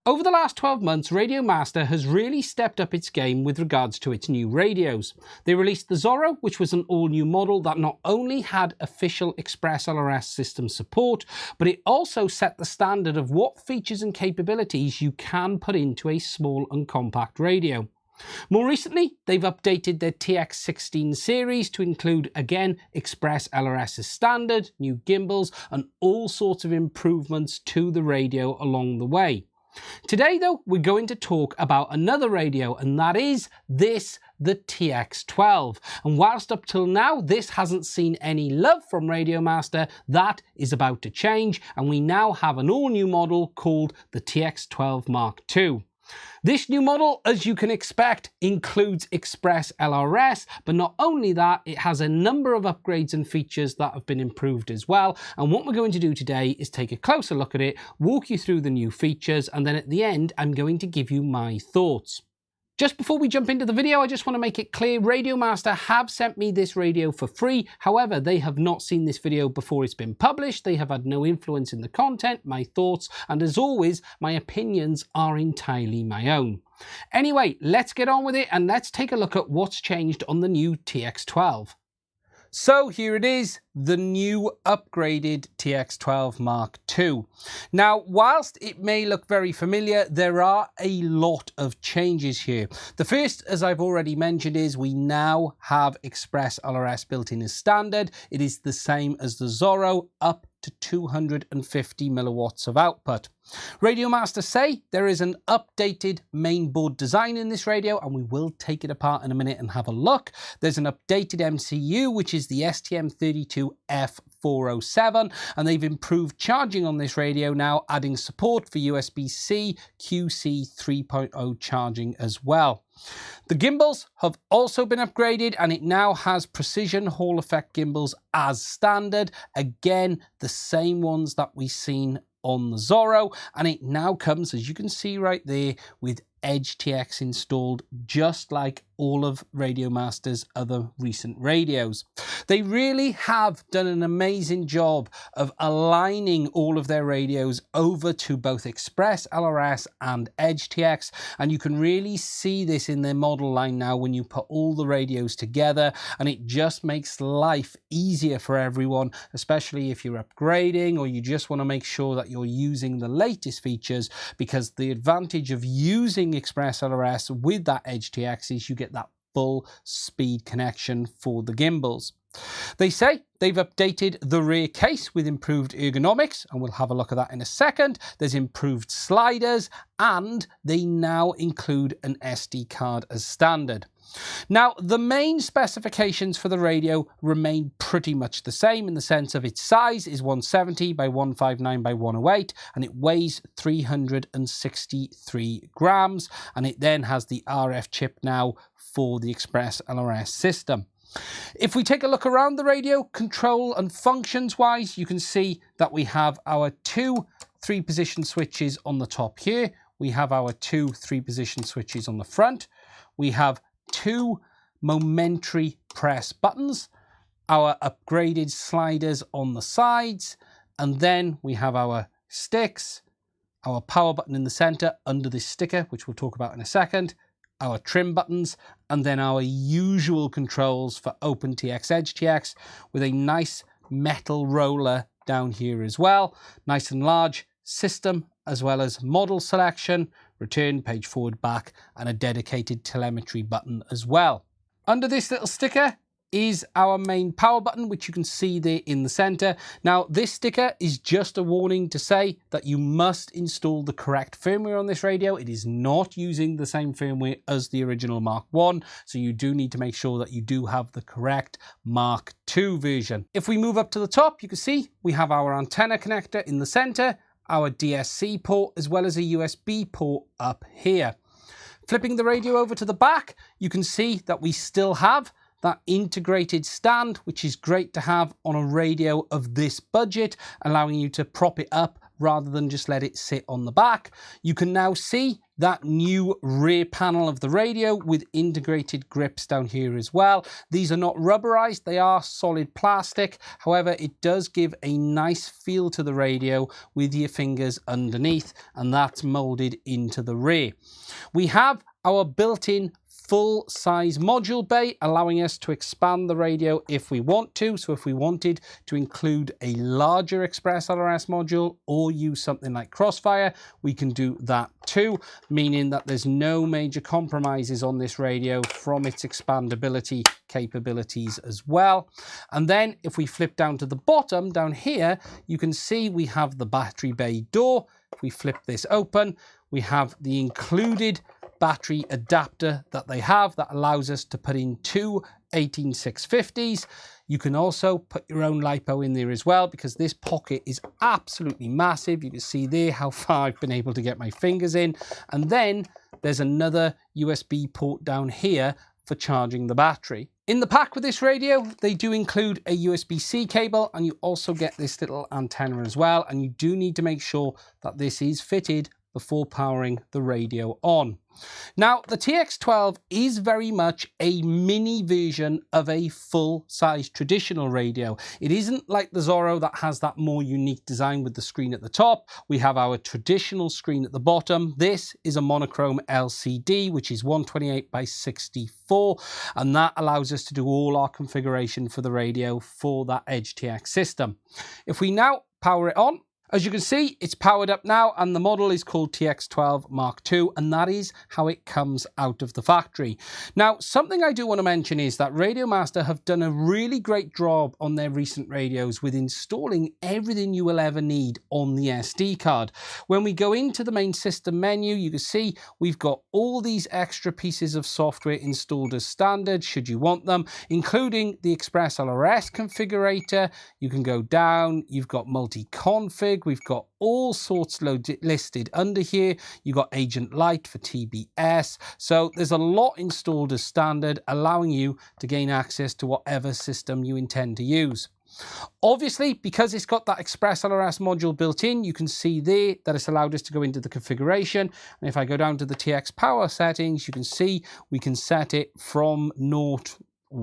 Over the last 12 months, Radiomaster has really stepped up its game with regards to its new radios. They released the Zorro, which was an all-new model that not only had official ExpressLRS system support, but it also set the standard of what features and capabilities you can put into a small and compact radio. More recently, they've updated their TX16 series to include, again, ExpressLRS as standard, new gimbals, and all sorts of improvements to the radio along the way. Today, though, we're going to talk about another radio, and that is the TX12. And whilst up till now, this hasn't seen any love from Radiomaster, that is about to change, and we now have an all-new model called the TX12 Mk2. This new model, as you can expect, includes ExpressLRS, but not only that, it has a number of upgrades and features that have been improved as well. And what we're going to do today is take a closer look at it, walk you through the new features, and then at the end, I'm going to give you my thoughts. Just before we jump into the video, I just want to make it clear, Radiomaster have sent me this radio for free. However, they have not seen this video before it's been published. They have had no influence in the content, my thoughts, and as always, my opinions are entirely my own. Anyway, let's get on with it and let's take a look at what's changed on the new TX12. So here it is, the new upgraded TX12 Mk2. Now, whilst it may look very familiar, there are a lot of changes here. The first, as I've already mentioned, is we now have ExpressLRS built in as standard. It is the same as the Zorro, up to 250 milliwatts of output. Radiomaster say there is an updated mainboard design in this radio, and we will take it apart in a minute and have a look. There's an updated MCU, which is the STM32F407, and they've improved charging on this radio now, adding support for USB-C QC 3.0 charging as well. The gimbals have also been upgraded, and it now has precision Hall effect gimbals as standard. Again, the same ones that we've seen on the Zorro, and it now comes, as you can see right there, with EdgeTX installed, just like all of Radiomaster's other recent radios. They really have done an amazing job of aligning all of their radios over to both ExpressLRS and EdgeTX, and you can really see this in their model line now when you put all the radios together, and it just makes life easier for everyone, especially if you're upgrading or you just want to make sure that you're using the latest features, because the advantage of using ExpressLRS with that EdgeTX is you get that full speed connection for the gimbals. They say they've updated the rear case with improved ergonomics, and we'll have a look at that in a second. There's improved sliders, and they now include an SD card as standard. Now, the main specifications for the radio remain pretty much the same in the sense of its size is 170 by 159 by 108, and it weighs 363 grams, and it then has the RF chip now for the ExpressLRS system. If we take a look around the radio, control and functions wise, you can see that we have our two 3-position switches on the top here. We have our two 3-position switches on the front. We have two momentary press buttons, our upgraded sliders on the sides, and then we have our sticks, our power button in the center under this sticker, which we'll talk about in a second, our trim buttons, and then our usual controls for OpenTX EdgeTX with a nice metal roller down here as well. Nice and large system, as well as model selection, return, page forward, back, and a dedicated telemetry button as well. Under this little sticker is our main power button, which you can see there in the center. Now, this sticker is just a warning to say that you must install the correct firmware on this radio. It is not using the same firmware as the original Mark 1, so you do need to make sure that you do have the correct Mark 2 version. If we move up to the top, you can see we have our antenna connector in the center, our DSC port, as well as a USB port up here. Flipping the radio over to the back, you can see that we still have that integrated stand, which is great to have on a radio of this budget, allowing you to prop it up rather than just let it sit on the back. You can now see that new rear panel of the radio with integrated grips down here as well. These are not rubberized, they are solid plastic. However, it does give a nice feel to the radio with your fingers underneath, and that's molded into the rear. We have our built-in full-size module bay, allowing us to expand the radio if we want to. So if we wanted to include a larger ExpressLRS module or use something like Crossfire, we can do that too, meaning that there's no major compromises on this radio from its expandability capabilities as well. And then if we flip down to the bottom down here, you can see we have the battery bay door. If we flip this open, we have the included battery adapter that they have that allows us to put in two 18650s. You can also put your own LiPo in there as well, because this pocket is absolutely massive. You can see there how far I've been able to get my fingers in. And then there's another USB port down here for charging the battery. In the pack with this radio, they do include a USB-C cable, and you also get this little antenna as well. And you do need to make sure that this is fitted before powering the radio on. Now, the TX12 is very much a mini version of a full-size traditional radio. It isn't like the Zorro that has that more unique design with the screen at the top. We have our traditional screen at the bottom. This is a monochrome LCD, which is 128 by 64, and that allows us to do all our configuration for the radio for that EdgeTX system. If we now power it on, as you can see, it's powered up now, and the model is called TX12 Mk2, and that is how it comes out of the factory. Now, something I do want to mention is that Radiomaster have done a really great job on their recent radios with installing everything you will ever need on the SD card. When we go into the main system menu, you can see we've got all these extra pieces of software installed as standard, should you want them, including the ExpressLRS configurator. You can go down, you've got multi-config, we've got all sorts listed under here. You've got Agent Light for TBS. So there's a lot installed as standard, allowing you to gain access to whatever system you intend to use. Obviously, because it's got that ExpressLRS module built in, you can see there that it's allowed us to go into the configuration. And if I go down to the TX power settings, you can see we can set it from 0,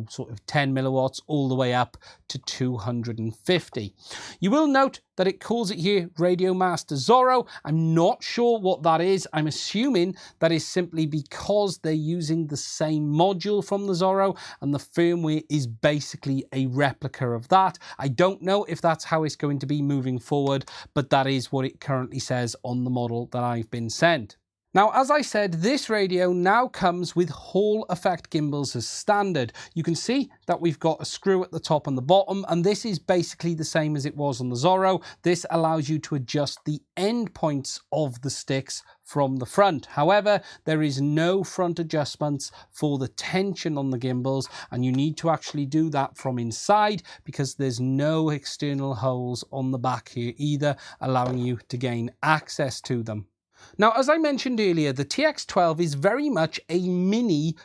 sort of 10 milliwatts all the way up to 250. You will note that it calls it here Radiomaster Zorro. I'm not sure what that is. I'm assuming that is simply because they're using the same module from the Zorro, and the firmware is basically a replica of that. I don't know if that's how it's going to be moving forward, but that is what it currently says on the model that I've been sent. Now, as I said, this radio now comes with Hall effect gimbals as standard. You can see that we've got a screw at the top and the bottom, and this is basically the same as it was on the Zorro. This allows you to adjust the end points of the sticks from the front. However, there is no front adjustments for the tension on the gimbals, and you need to actually do that from inside because there's no external holes on the back here either, allowing you to gain access to them. Now, as I mentioned earlier, the TX12 is very much a mini,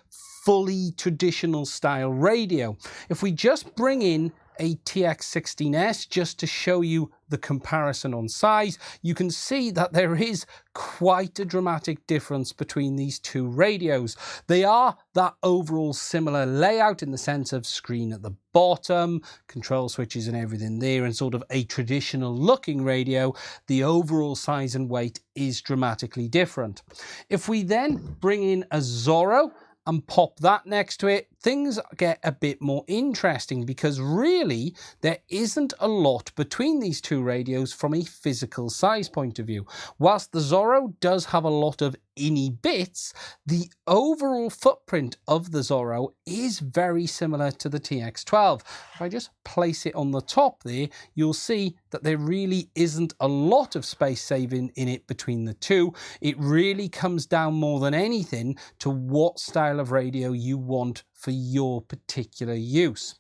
fully traditional style radio. If we just bring in a TX16S just to show you the comparison on size, you can see that there is quite a dramatic difference between these two radios. They are that overall similar layout in the sense of screen at the bottom, control switches and everything there, and sort of a traditional looking radio. The overall size and weight is dramatically different. If we then bring in a Zorro and pop that next to it, things get a bit more interesting because really there isn't a lot between these two radios from a physical size point of view. Whilst the Zorro does have a lot of inny bits, the overall footprint of the Zorro is very similar to the TX12. If I just place it on the top there, you'll see that there really isn't a lot of space saving in it between the two. It really comes down more than anything to what style of radio you want for your particular use.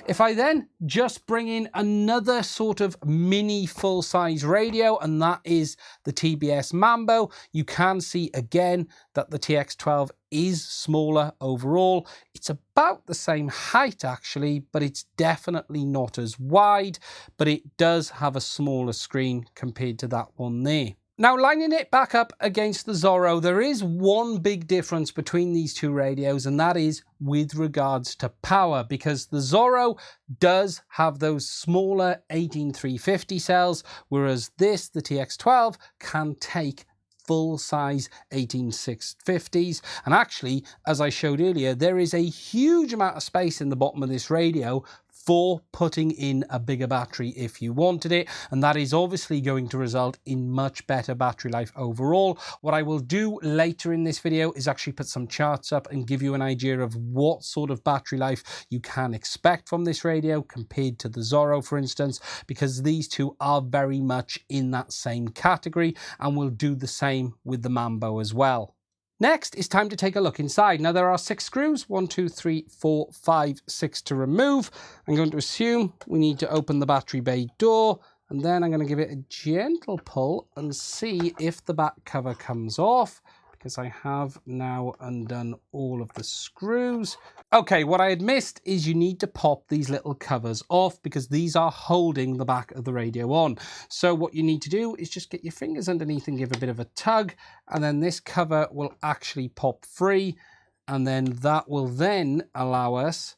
If I then just bring in another sort of mini full-size radio, and that is the TBS Mambo, you can see again that the TX12 is smaller overall. It's about the same height actually, but it's definitely not as wide, but it does have a smaller screen compared to that one there. Now, lining it back up against the Zorro, there is one big difference between these two radios, and that is with regards to power, because the Zorro does have those smaller 18350 cells, whereas this, the TX12, can take full-size 18650s. And actually, as I showed earlier, there is a huge amount of space in the bottom of this radio for putting in a bigger battery if you wanted it, and that is obviously going to result in much better battery life overall. What I will do later in this video is actually put some charts up and give you an idea of what sort of battery life you can expect from this radio compared to the Zorro, for instance, because these two are very much in that same category, and we'll do the same with the Mambo as well. Next, it's time to take a look inside. Now, there are 6 screws, 1, 2, 3, 4, 5, 6 to remove. I'm going to assume we need to open the battery bay door, and then I'm going to give it a gentle pull and see if the back cover comes off, because I have now undone all of the screws. Okay, what I had missed is you need to pop these little covers off because these are holding the back of the radio on. So what you need to do is just get your fingers underneath and give a bit of a tug, and then this cover will actually pop free, and then that will then allow us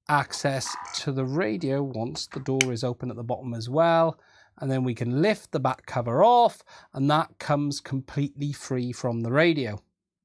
access to the radio once the door is open at the bottom as well. And then we can lift the back cover off, and that comes completely free from the radio.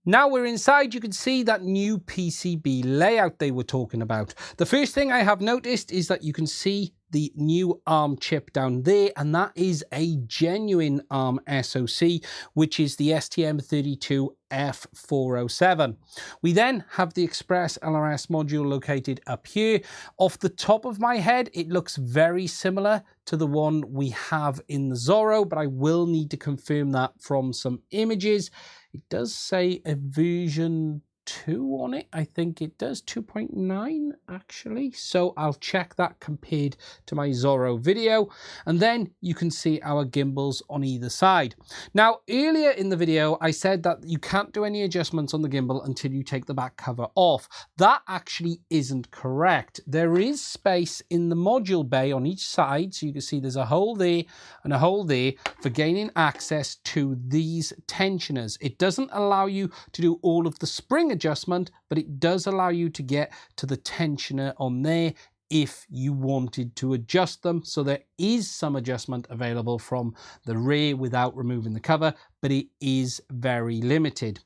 Now we're inside, you can see that new PCB layout they were talking about. The first thing I have noticed is that you can see the new ARM chip down there, and that is a genuine ARM SoC, which is the STM32F407. We then have the ExpressLRS module located up here. Off the top of my head, it looks very similar to the one we have in the Zorro, but I will need to confirm that from some images. It does say a version 2 on it. I think it does 2.9 actually. So I'll check that compared to my Zorro video. And then you can see our gimbals on either side. Now, earlier in the video, I said that you can't do any adjustments on the gimbal until you take the back cover off. That actually isn't correct. There is space in the module bay on each side. So you can see there's a hole there and a hole there for gaining access to these tensioners. It doesn't allow you to do all of the spring adjustment, but it does allow you to get to the tensioner on there if you wanted to adjust them. So there is some adjustment available from the rear without removing the cover, but it is very limited.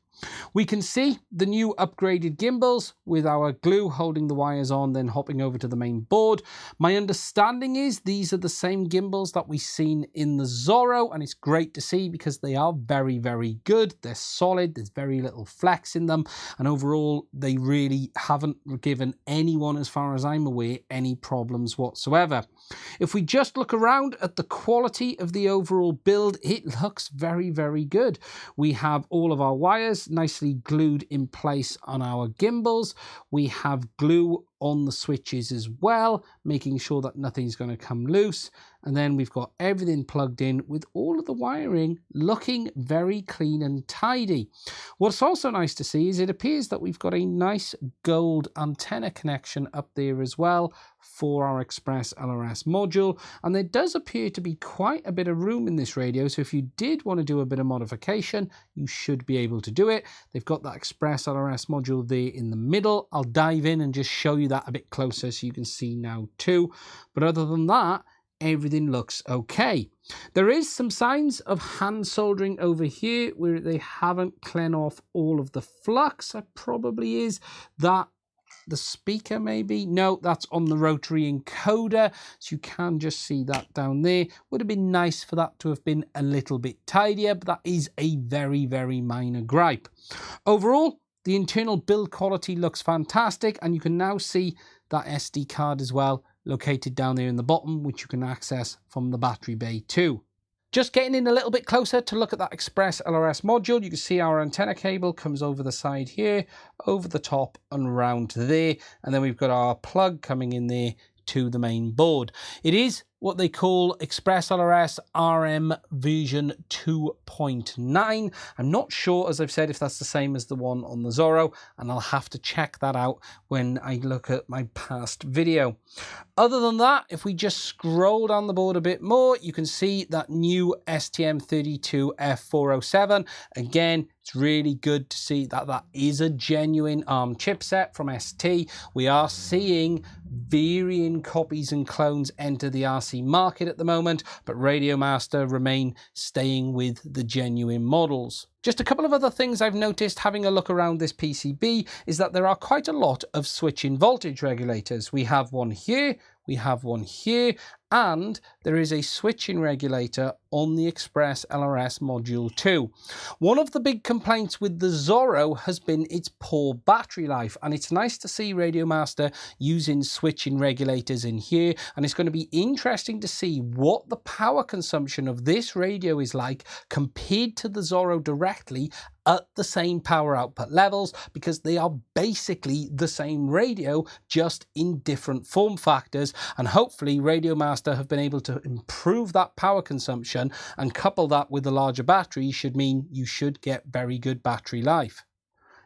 We can see the new upgraded gimbals with our glue holding the wires on, then hopping over to the main board. My understanding is these are the same gimbals that we've seen in the Zorro, and it's great to see because they are very, very good. They're solid, there's very little flex in them, and overall they really haven't given anyone, as far as I'm aware, any problems whatsoever. If we just look around at the quality of the overall build, it looks very, very good. We have all of our wires nicely glued in place on our gimbals. We have glue on the switches as well, making sure that nothing's going to come loose. And then we've got everything plugged in with all of the wiring looking very clean and tidy. What's also nice to see is it appears that we've got a nice gold antenna connection up there as well for our ExpressLRS module. And there does appear to be quite a bit of room in this radio. So if you did want to do a bit of modification, you should be able to do it. They've got that ExpressLRS module there in the middle. I'll dive in and just show you that a bit closer so you can see now too. But other than that, everything looks okay. There is some signs of hand soldering over here where they haven't cleaned off all of the flux. That probably is that the speaker maybe. No, that's on the rotary encoder, so you can just see that down there. Would have been nice for that to have been a little bit tidier, but that is a very, very minor gripe. Overall, the internal build quality looks fantastic, and you can now see that SD card as well located down there in the bottom, which you can access from the battery bay too. Just getting in a little bit closer to look at that ExpressLRS module, you can see our antenna cable comes over the side here, over the top and round to there, and then we've got our plug coming in there to the main board. It is what they call ExpressLRS RM version 2.9. I'm not sure, as I've said, if that's the same as the one on the Zorro, and I'll have to check that out when I look at my past video. Other than that, if we just scroll down the board a bit more, you can see that new STM32F407. Again, it's really good to see that that is a genuine ARM chipset from ST. We are seeing varying copies and clones enter the RC market at the moment, but Radiomaster remain staying with the genuine models. Just a couple of other things I've noticed having a look around this PCB is that there are quite a lot of switch-in voltage regulators. We have one here, we have one here, and there is a switching regulator on the ExpressLRS Module 2. One of the big complaints with the Zorro has been its poor battery life, and it's nice to see Radiomaster using switching regulators in here, and it's going to be interesting to see what the power consumption of this radio is like compared to the Zorro directly at the same power output levels, because they are basically the same radio, just in different form factors, and hopefully Radiomaster have been able to improve that power consumption, and couple that with the larger battery should mean you should get very good battery life.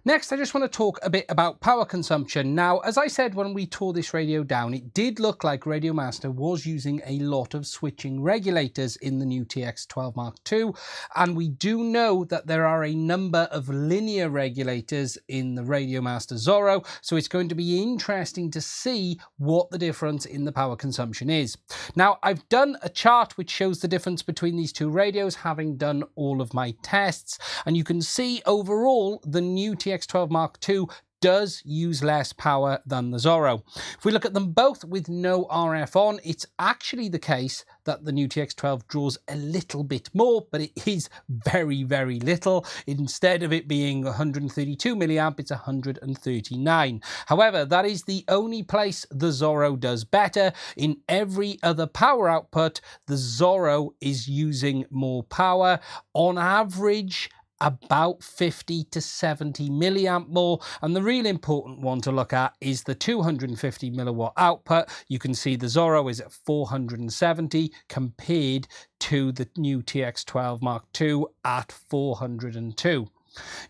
Next, I just want to talk a bit about power consumption. Now, as I said when we tore this radio down, it did look like Radiomaster was using a lot of switching regulators in the new TX12 Mk2, and we do know that there are a number of linear regulators in the Radiomaster Zorro, so it's going to be interesting to see what the difference in the power consumption is. Now, I've done a chart which shows the difference between these two radios, having done all of my tests, and you can see overall the new TX12 Mk2 does use less power than the Zorro. If we look at them both with no RF on, it's actually the case that the new TX12 draws a little bit more, but it is very, very little. Instead of it being 132 milliamp, it's 139. However, that is the only place the Zorro does better. In every other power output, the Zorro is using more power. On average, about 50 to 70 milliamp more, and the real important one to look at is the 250 milliwatt output. You can see the Zorro is at 470 compared to the new TX12 Mk2 at 402.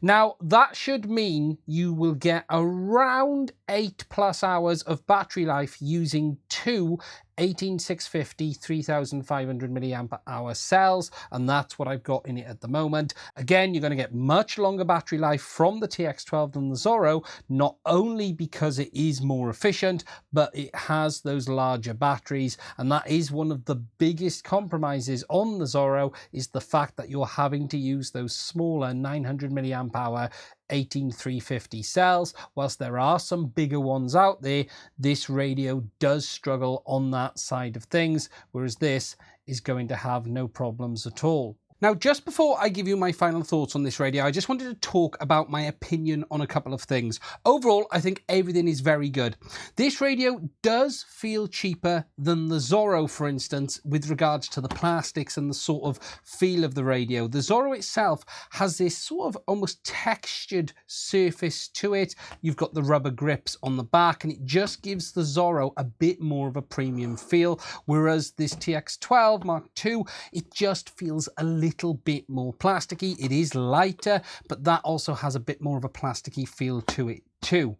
Now, that should mean you will get around 8+ hours of battery life using two 18650 3500 milliamp hour cells, and that's what I've got in it at the moment. Again, you're going to get much longer battery life from the TX12 than the Zorro, not only because it is more efficient, but it has those larger batteries, and that is one of the biggest compromises on the Zorro, is the fact that you're having to use those smaller 900 milliamp hour 18350 cells. Whilst there are some bigger ones out there, this radio does struggle on that side of things, whereas this is going to have no problems at all. Now, just before I give you my final thoughts on this radio, I just wanted to talk about my opinion on a couple of things. Overall, I think everything is very good. This radio does feel cheaper than the Zorro, for instance, with regards to the plastics and the sort of feel of the radio. The Zorro itself has this sort of almost textured surface to it. You've got the rubber grips on the back, and it just gives the Zorro a bit more of a premium feel, whereas this TX12 Mk2, it just feels a little bit more plasticky. It is lighter, but that also has a bit more of a plasticky feel to it too.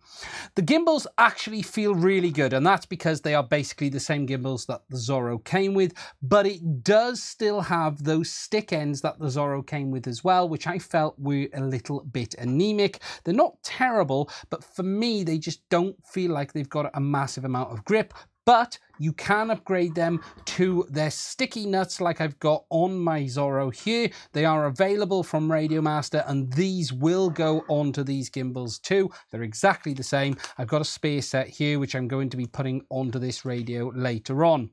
The gimbals actually feel really good, and that's because they are basically the same gimbals that the Zorro came with, but it does still have those stick ends that the Zorro came with as well, which I felt were a little bit anemic. They're not terrible, but for me, they just don't feel like they've got a massive amount of grip. But you can upgrade them to their sticky nuts like I've got on my Zorro here. They are available from Radiomaster, and these will go onto these gimbals too. They're exactly the same. I've got a spare set here, which I'm going to be putting onto this radio later on.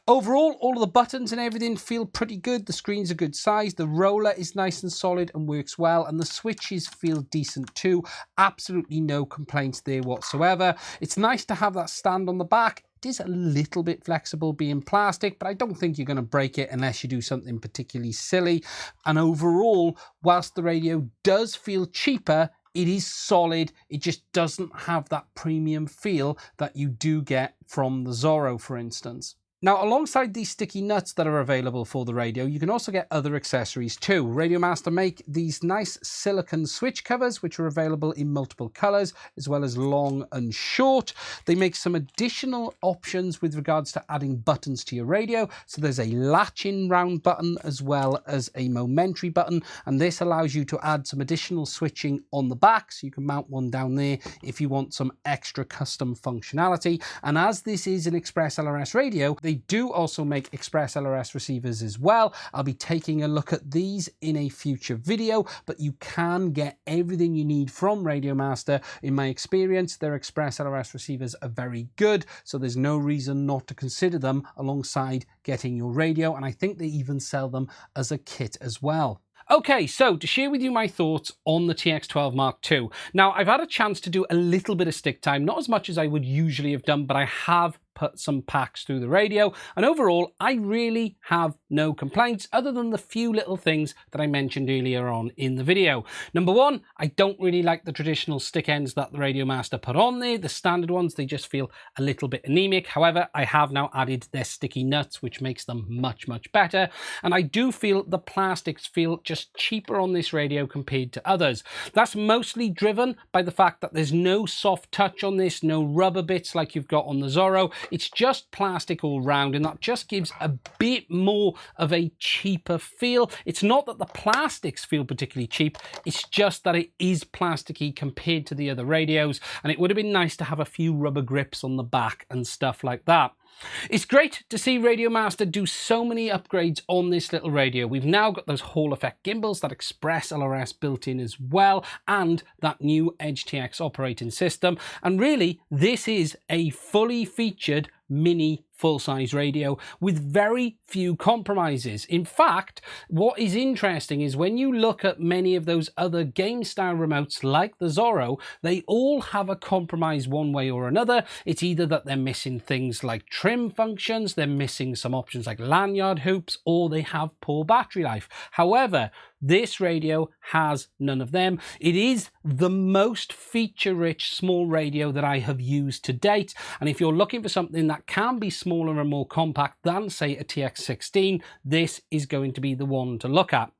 Overall, all of the buttons and everything feel pretty good. The screen's a good size. The roller is nice and solid and works well, and the switches feel decent too. Absolutely no complaints there whatsoever. It's nice to have that stand on the back. It is a little bit flexible being plastic, but I don't think you're going to break it unless you do something particularly silly. And overall, whilst the radio does feel cheaper, it is solid. It just doesn't have that premium feel that you do get from the Zorro, for instance. Now, alongside these sticky nuts that are available for the radio, you can also get other accessories too. Radiomaster make these nice silicone switch covers, which are available in multiple colors, as well as long and short. They make some additional options with regards to adding buttons to your radio. So there's a latch-in round button as well as a momentary button, and this allows you to add some additional switching on the back, so you can mount one down there if you want some extra custom functionality. And as this is an ExpressLRS radio, they do also make ExpressLRS receivers as well. I'll be taking a look at these in a future video, but you can get everything you need from Radiomaster. In my experience, their ExpressLRS receivers are very good, so there's no reason not to consider them alongside getting your radio, and I think they even sell them as a kit as well. Okay, so to share with you my thoughts on the TX12 Mark II. Now, I've had a chance to do a little bit of stick time, not as much as I would usually have done, but I have put some packs through the radio, and overall I really have no complaints other than the few little things that I mentioned earlier on in the video. Number one, I don't really like the traditional stick ends that the Radiomaster put on there. The standard ones, they just feel a little bit anemic. However, I have now added their sticky nuts, which makes them much better, and I do feel the plastics feel just cheaper on this radio compared to others. That's mostly driven by the fact that there's no soft touch on this, no rubber bits like you've got on the Zorro. It's just plastic all round, and that just gives a bit more of a cheaper feel. It's not that the plastics feel particularly cheap, it's just that it is plasticky compared to the other radios, and it would have been nice to have a few rubber grips on the back and stuff like that. It's great to see Radiomaster do so many upgrades on this little radio. We've now got those Hall effect gimbals, that ExpressLRS built in as well, and that new EdgeTX operating system. And really, this is a fully featured mini full-size radio with very few compromises. In fact, what is interesting is when you look at many of those other game-style remotes like the Zorro, they all have a compromise one way or another. It's either that they're missing things like trim functions, they're missing some options like lanyard hoops, or they have poor battery life. However, this radio has none of them. It is the most feature-rich small radio that I have used to date, and if you're looking for something that can be smaller and more compact than, say, a TX16, this is going to be the one to look at.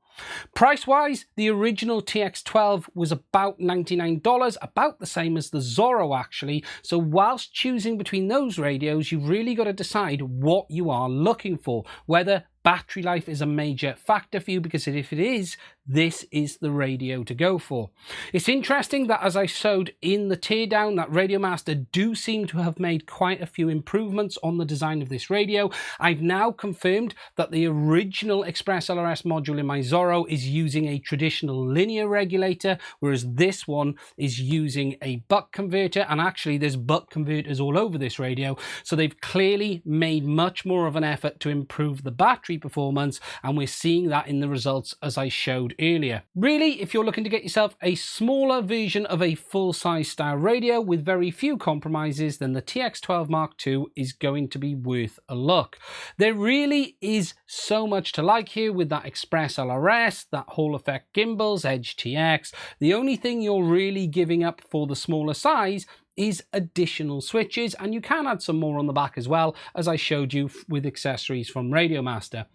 Price-wise, the original TX12 was about $99, about the same as the Zorro actually, so whilst choosing between those radios, you've really got to decide what you are looking for, whether battery life is a major factor for you, because if it is, this is the radio to go for. It's interesting that, as I showed in the teardown, that Radiomaster do seem to have made quite a few improvements on the design of this radio. I've now confirmed that the original ExpressLRS module in my Zorro is using a traditional linear regulator, whereas this one is using a buck converter, and actually there's buck converters all over this radio, so they've clearly made much more of an effort to improve the battery performance, and we're seeing that in the results as I showed earlier. Really, if you're looking to get yourself a smaller version of a full-size style radio with very few compromises, then the TX12 Mark II is going to be worth a look. There really is so much to like here with that ExpressLRS, that Hall effect gimbals, EdgeTX. The only thing you're really giving up for the smaller size is additional switches, and you can add some more on the back as well, as I showed you with accessories from Radiomaster.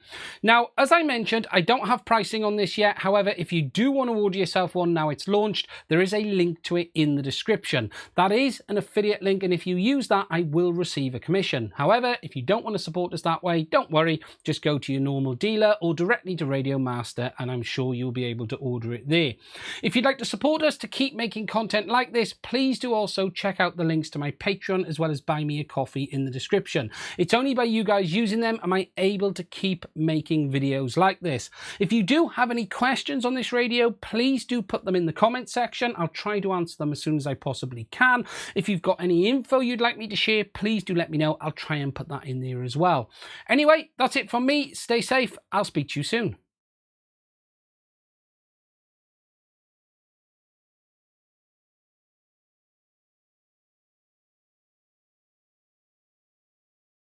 Now, as I mentioned, I don't have pricing on this yet. However, if you do want to order yourself one now it's launched, there is a link to it in the description. That is an affiliate link, and if you use that, I will receive a commission. However, if you don't want to support us that way, don't worry, just go to your normal dealer or directly to Radiomaster, and I'm sure you'll be able to order it there. If you'd like to support us to keep making content like this, please do also check out the links to my Patreon, as well as buy me a coffee in the description. It's only by you guys using them am I able to keep making videos like this. If you do have any questions on this radio, please do put them in the comment section. I'll try to answer them as soon as I possibly can. If you've got any info you'd like me to share, please do let me know. I'll try and put that in there as well. Anyway, that's it from me. Stay safe. I'll speak to you soon.